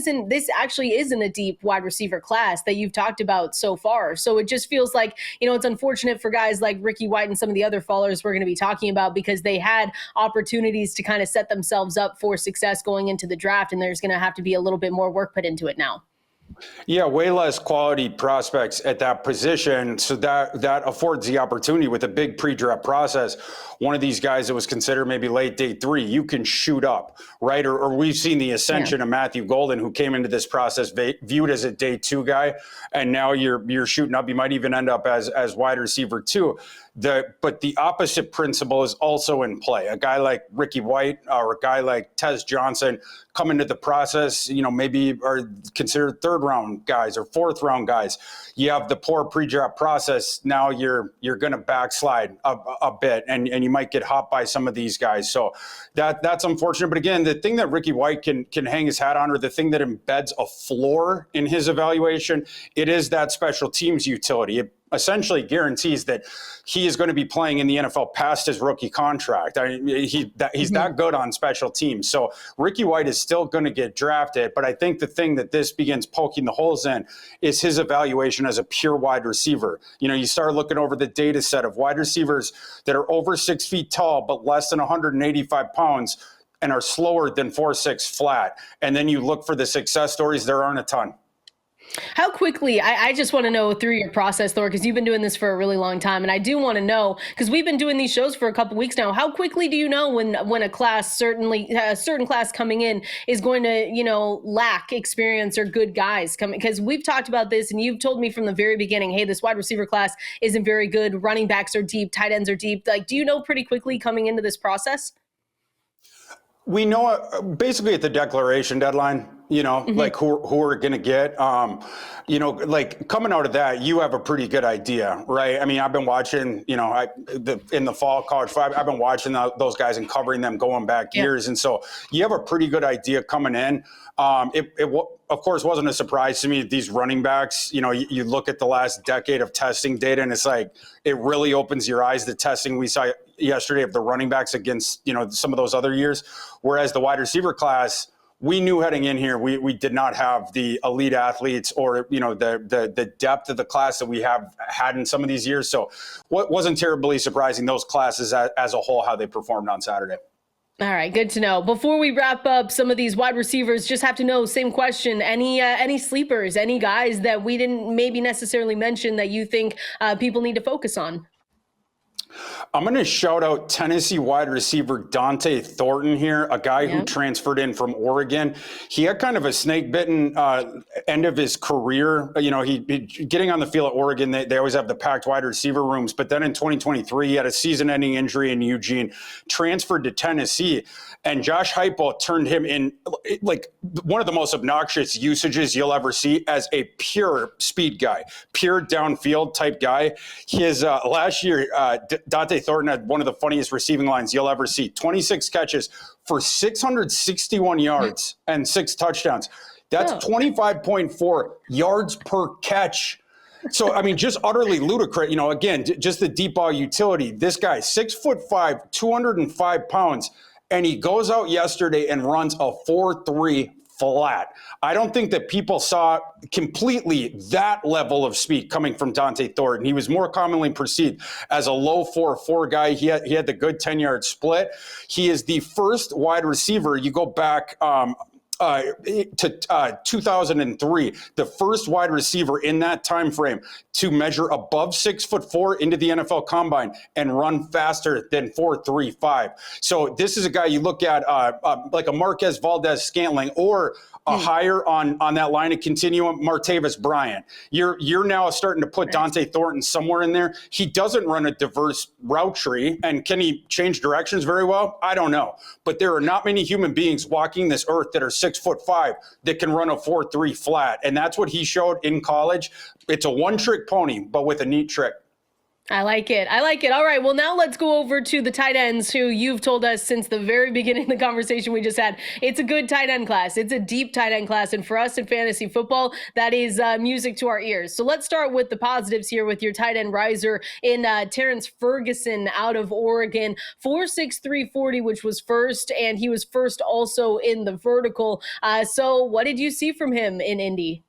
actually isn't a deep wide receiver class that you've talked about so far. So it just feels like, it's unfortunate for guys like Ricky White and some of the other fallers we're going to be talking about, because they had opportunities to kind of set themselves up for success going into the draft, and there's going to have to be a little bit more work put into it now. Yeah, way less quality prospects at that position. So that affords the opportunity with a big pre-draft process. One of these guys that was considered maybe late day 3, you can shoot up, right? Or we've seen the ascension of Matthew Golden, who came into this process viewed as a day 2 guy, and now you're shooting up. You might even end up as wide receiver 2. But the opposite principle is also in play. A guy like Ricky White or a guy like Terrance Johnson come into the process, maybe are considered 3rd round guys or 4th round guys. You have the poor pre-draft process. Now you're going to backslide a bit, and you might get hopped by some of these guys. So that's unfortunate. But again, the thing that Ricky White can hang his hat on, or the thing that embeds a floor in his evaluation, it is that special teams utility. It essentially guarantees that he is going to be playing in the NFL past his rookie contract. He's that good on special teams. So Ricky White is still going to get drafted, but I think the thing that this begins poking the holes in is his evaluation as a pure wide receiver. You start looking over the data set of wide receivers that are over 6 feet tall, but less than 185 pounds and are slower than 4.6 flat. And then you look for the success stories. There aren't a ton. How quickly, I just want to know through your process, Thor, because you've been doing this for a really long time. And I do want to know, because we've been doing these shows for a couple weeks now, how quickly do you know when a class, certainly a certain class coming in is going to, lack experience or good guys coming? Because we've talked about this and you've told me from the very beginning, hey, this wide receiver class isn't very good. Running backs are deep. Tight ends are deep. Like, do you know pretty quickly coming into this process? We know basically at the declaration deadline, like who are going to get, like coming out of that, you have a pretty good idea, right? I mean, I've been watching, in the fall college football, I've been watching those guys and covering them going back years. And so you have a pretty good idea coming in. It of course wasn't a surprise to me. These running backs, you look at the last decade of testing data and it's like, it really opens your eyes. The testing we saw yesterday of the running backs against, some of those other years. Whereas the wide receiver class, we knew heading in here, we did not have the elite athletes or, the depth of the class that we have had in some of these years. So what wasn't terribly surprising, those classes as a whole, how they performed on Saturday. All right, good to know. Before we wrap up some of these wide receivers, just have to know, same question, any sleepers, any guys that we didn't maybe necessarily mention that you think people need to focus on? I'm going to shout out Tennessee wide receiver Dante Thornton here, a guy who transferred in from Oregon. He had kind of a snake-bitten end of his career. He getting on the field at Oregon, they always have the packed wide receiver rooms. But then in 2023, he had a season-ending injury in Eugene, transferred to Tennessee. And Josh Heupel turned him in like one of the most obnoxious usages you'll ever see as a pure speed guy, pure downfield type guy. His last year, Dante Thornton had one of the funniest receiving lines you'll ever see. 26 catches for 661 yards and 6 touchdowns. That's 25.4 yards per catch. So, I mean, just utterly ludicrous. Again, just the deep ball utility. This guy, 6'5", 205 pounds. And he goes out yesterday and runs a 4.3 flat. I don't think that people saw completely that level of speed coming from Dante Thornton. He was more commonly perceived as a low 4.4 guy. He had the good 10-yard split. He is the first wide receiver. You go back to 2003, the first wide receiver in that time frame to measure above 6'4" into the NFL Combine and run faster than 4.35. So this is a guy you look at like a Marquez Valdez-Scantling or a higher on that line of continuum, Martavis Bryant. You're now starting to put Dante Thornton somewhere in there. He doesn't run a diverse route tree, and can he change directions very well? I don't know. But there are not many human beings walking this earth that are 6'5" that can run a 4.3 flat, and that's what he showed in college. It's a one-trick pony, but with a neat trick. I like it. All right. Well, now let's go over to the tight ends who you've told us since the very beginning of the conversation we just had. It's a good tight end class. It's a deep tight end class. And for us in fantasy football, that is music to our ears. So let's start with the positives here with your tight end riser in Terrance Ferguson out of Oregon, 4.6, 340, which was first. And he was first also in the vertical. So what did you see from him in Indy?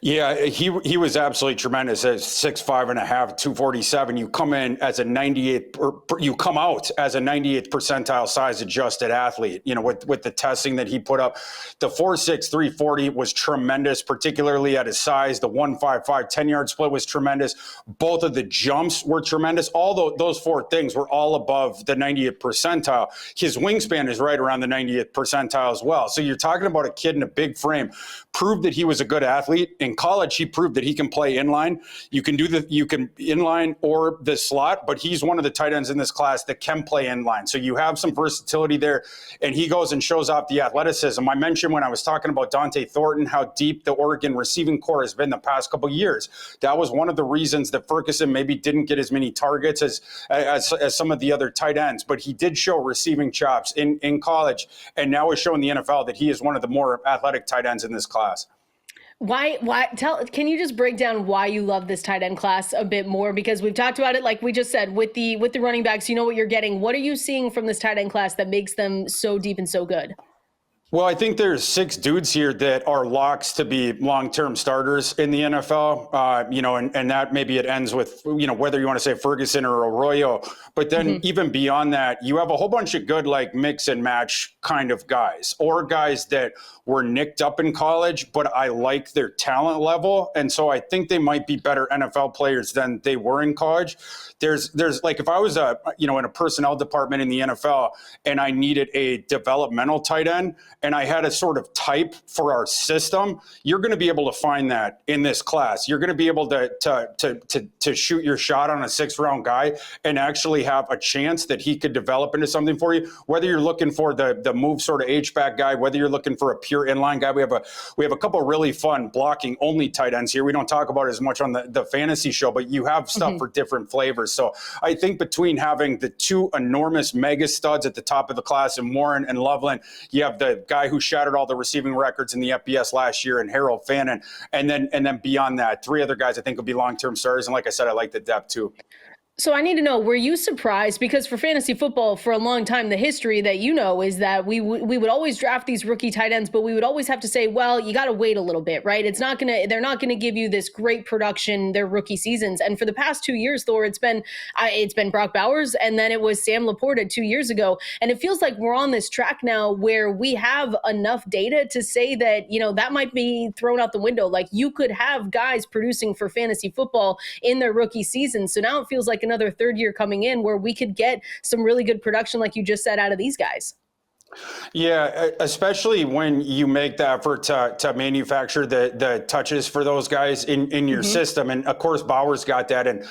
Yeah, he was absolutely tremendous at 6'5.5", 247. You come in as a 98, or you come out as a 98th percentile size adjusted athlete. You know, with the testing that he put up, the 4.6 340 was tremendous, particularly at his size. The 1.55 10-yard split was tremendous. Both of the jumps were tremendous. All those four things were all above the 90th percentile. His wingspan is right around the 90th percentile as well. So you're talking about a kid in a big frame. Proved that he was a good athlete. In college, he proved that he can play inline. You can inline or the slot, but he's one of the tight ends in this class that can play inline. So you have some versatility there, and he goes and shows off the athleticism. I mentioned when I was talking about Dante Thornton, how deep the Oregon receiving core has been the past couple of years. That was one of the reasons that Ferguson maybe didn't get as many targets as some of the other tight ends, but he did show receiving chops in college, and now is showing the NFL that he is one of the more athletic tight ends in this class. Can you just break down why you love this tight end class a bit more? Because we've talked about it, like we just said, with the running backs, you know what you're getting. What are you seeing from this tight end class that makes them so deep and so good? Well, I think there's 6 dudes here that are locks to be long-term starters in the NFL, and that maybe it ends with, whether you want to say Ferguson or Arroyo. But then even beyond that, you have a whole bunch of good, like, mix and match kind of guys, or guys that were nicked up in college, but I like their talent level. And so I think they might be better NFL players than they were in college. There's like, if I was in a personnel department in the NFL and I needed a developmental tight end and I had a sort of type for our system, you're going to be able to find that in this class. You're going to be able to shoot your shot on a 6th-round guy and actually have a chance that he could develop into something for you. Whether you're looking for the move sort of H-back guy, whether you're looking for a pure inline guy, we have a couple really fun blocking only tight ends here. We don't talk about it as much on the fantasy show, but you have stuff for different flavors. So I think between having the 2 enormous mega studs at the top of the class in Warren and Loveland, you have the guy who shattered all the receiving records in the FBS last year and Harold Fannin. And then beyond that, 3 other guys I think will be long-term starters. And like I said, I like the depth too. So I need to know, were you surprised? Because for fantasy football, for a long time, the history that is that we would always draft these rookie tight ends, but we would always have to say, well, you got to wait a little bit, right? They're not going to give you this great production their rookie seasons. And for the past 2 years, Thor, it's been Brock Bowers, and then it was Sam Laporta 2 years ago. And it feels like we're on this track now where we have enough data to say that, that might be thrown out the window. Like, you could have guys producing for fantasy football in their rookie season. So now it feels like another 3rd year coming in where we could get some really good production, like you just said, out of these guys. Yeah, especially when you make the effort to manufacture the touches for those guys in your system. And of course, Bowers got that, and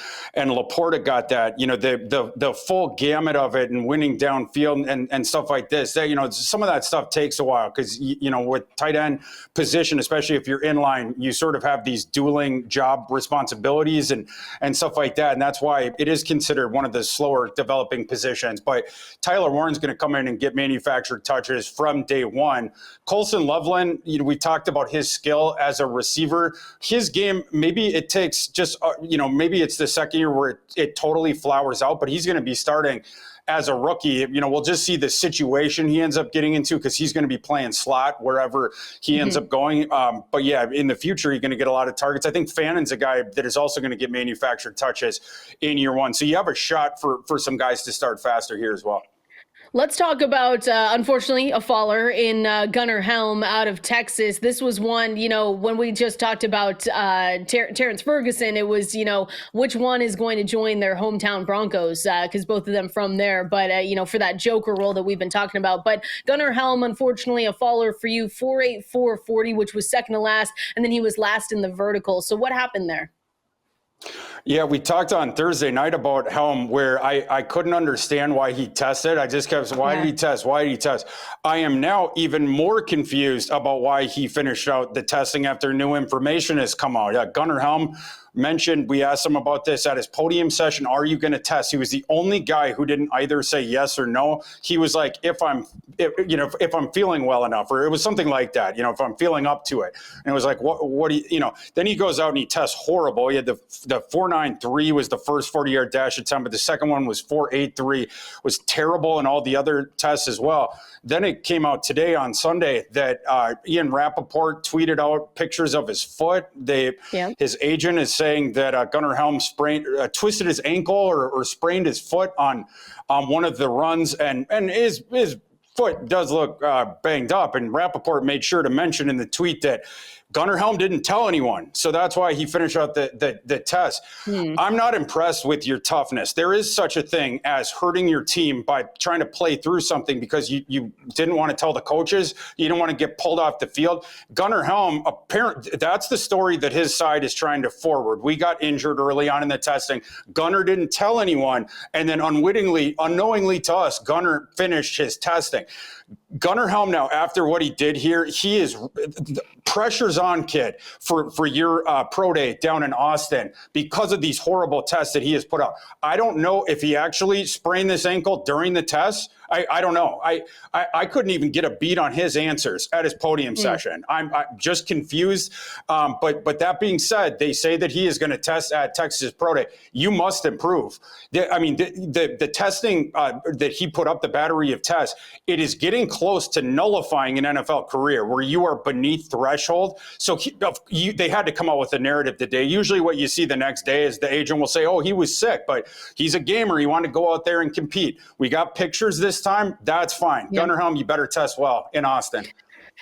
Laporta got that. The full gamut of it, and winning downfield and stuff like this. That, some of that stuff takes a while because with tight end position, especially if you're in line, you sort of have these dueling job responsibilities and stuff like that. And that's why it is considered one of the slower developing positions. But Tyler Warren's going to come in and get manufactured touches from day one. Colson Loveland, we talked about his skill as a receiver. His game, maybe it takes just, maybe it's the second year where it totally flowers out, but he's going to be starting as a rookie. We'll just see the situation he ends up getting into because he's going to be playing slot wherever he ends up going. But yeah, in the future, he's going to get a lot of targets. I think Fannon's a guy that is also going to get manufactured touches in year one. So you have a shot for some guys to start faster here as well. Let's talk about, unfortunately, a faller in Gunnar Helm out of Texas. This was one, when we just talked about Terrance Ferguson, it was, which one is going to join their hometown Broncos, because both of them from there. But, for that Joker role that we've been talking about. But Gunnar Helm, unfortunately, a faller for you, 4.8, 4.40, which was second to last. And then he was last in the vertical. So what happened there? Yeah, we talked on Thursday night about Helm, where I couldn't understand why he tested. I just kept saying, why did he test? Why did he test? I am now even more confused about why he finished out the testing after new information has come out. Yeah, Gunnar Helm mentioned, we asked him about this at his podium session. Are you going to test? He was the only guy who didn't either say yes or no. He was like, if I'm feeling well enough, or it was something like that, if I'm feeling up to it. And it was like, what do you, then he goes out and he tests horrible. He had the 4.93 was the first 40-yard dash attempt, but the second one was 4.83, was terrible in all the other tests as well. Then it came out today on Sunday that Ian Rappaport tweeted out pictures of his foot. His agent is saying that Gunnar Helm twisted his ankle or sprained his foot on one of the runs, and his foot does look banged up. And Rappaport made sure to mention in the tweet that Gunnar Helm didn't tell anyone, so that's why he finished out the test. I'm not impressed with your toughness. There is such a thing as hurting your team by trying to play through something because you didn't want to tell the coaches. You didn't want to get pulled off the field. Gunnar Helm, that's the story that his side is trying to forward. We got injured early on in the testing. Gunnar didn't tell anyone, and then unknowingly to us, Gunnar finished his testing. Gunnar Helm now, after what he did here, he is pressure's on, kid, for your pro day down in Austin because of these horrible tests that he has put out. I don't know if he actually sprained this ankle during the test. I don't know. I couldn't even get a beat on his answers at his podium session. I'm just confused. But that being said, they say that he is going to test at Texas Pro Day. You must improve. The testing that he put up, the battery of tests, it is getting close to nullifying an NFL career where you are beneath threshold. So they had to come out with a narrative today. Usually what you see the next day is the agent will say, oh, he was sick, but he's a gamer. He wanted to go out there and compete. We got pictures this time. That's fine. Yep. Gunnar Helm, you better test well in Austin.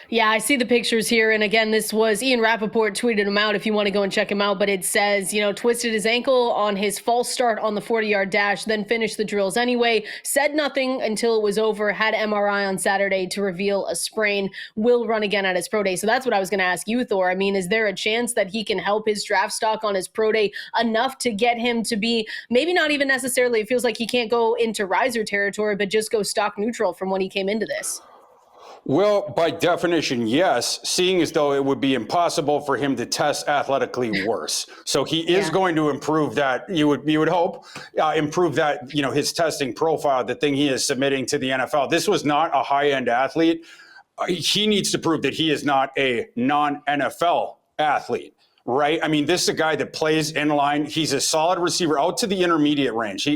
Yeah, I see the pictures here. And again, this was Ian Rappaport tweeted him out if you want to go and check him out. But it says, twisted his ankle on his false start on the 40-yard dash, then finished the drills anyway. Said nothing until it was over, had MRI on Saturday to reveal a sprain, will run again at his pro day. So that's what I was going to ask you, Thor. I mean, is there a chance that he can help his draft stock on his pro day enough to get him to be maybe not even necessarily, it feels like he can't go into riser territory, but just go stock neutral from when he came into this? Well, by definition, yes, seeing as though it would be impossible for him to test athletically worse. So he is going to improve that, you would hope, improve that, his testing profile, the thing he is submitting to the NFL. This was not a high-end athlete. He needs to prove that he is not a non-NFL athlete. Right? I mean, this is a guy that plays in line. He's a solid receiver out to the intermediate range.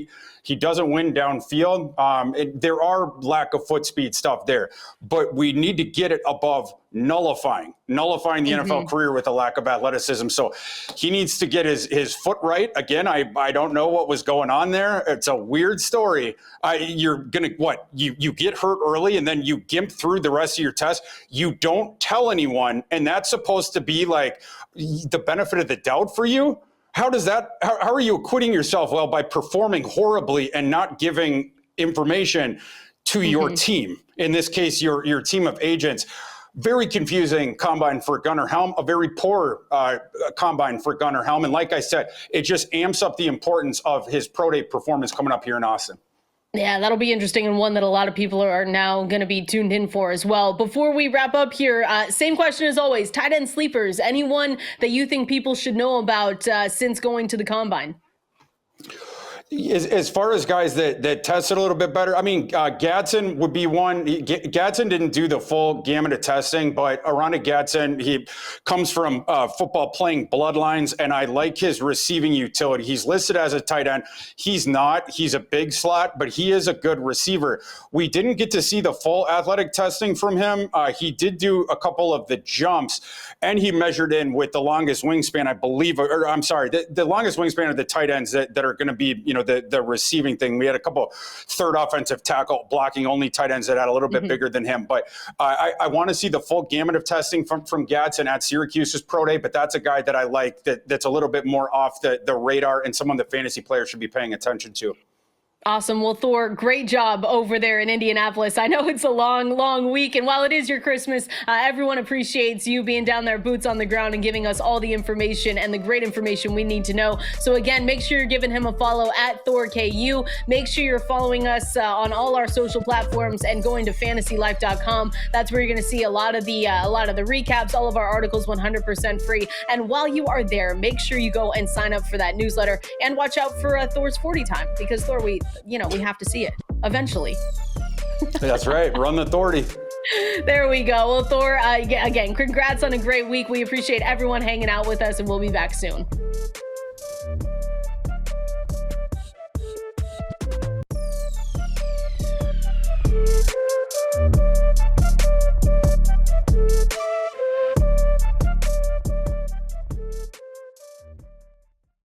He doesn't win downfield. There are lack of foot speed stuff there, but we need to get it above nullifying the NFL career with a lack of athleticism. So he needs to get his foot right. Again, I don't know what was going on there. It's a weird story. You're going to, you get hurt early and then you gimp through the rest of your test. You don't tell anyone. And that's supposed to be like the benefit of the doubt for you. How are you acquitting yourself? Well, by performing horribly and not giving information to your team. In this case, your team of agents. Very confusing combine for Gunnar Helm, a very poor combine for Gunnar Helm. And like I said, it just amps up the importance of his pro day performance coming up here in Austin. Yeah, that'll be interesting, and one that a lot of people are now going to be tuned in for as well. Before we wrap up here, same question as always, tight end sleepers, anyone that you think people should know about since going to the combine? As far as guys that tested a little bit better, I mean, Gadsden would be one. Gadsden didn't do the full gamut of testing, but Aranda Gadsden, he comes from football playing bloodlines, and I like his receiving utility. He's listed as a tight end. He's not. He's a big slot, but he is a good receiver. We didn't get to see the full athletic testing from him. He did do a couple of the jumps, and he measured in with the longest wingspan, I believe, or I'm sorry, the longest wingspan of the tight ends that are going to be, the receiving thing. We had a couple third offensive tackle blocking only tight ends that had a little bit bigger than him. But I want to see the full gamut of testing from Gadsden at Syracuse's pro day, but that's a guy that I like that's a little bit more off the radar and someone that fantasy players should be paying attention to. Awesome. Well, Thor, great job over there in Indianapolis. I know it's a long, long week. And while it is your Christmas, everyone appreciates you being down there, boots on the ground, and giving us all the information and the great information we need to know. So again, make sure you're giving him a follow at ThorKU. Make sure you're following us on all our social platforms and going to fantasylife.com. That's where you're going to see a lot of the recaps, all of our articles 100% free. And while you are there, make sure you go and sign up for that newsletter and watch out for Thor's 40 time, because Thor, we have to see it eventually. That's right. Run the authority. There we go. Well, Thor, again, congrats on a great week. We appreciate everyone hanging out with us, and we'll be back soon.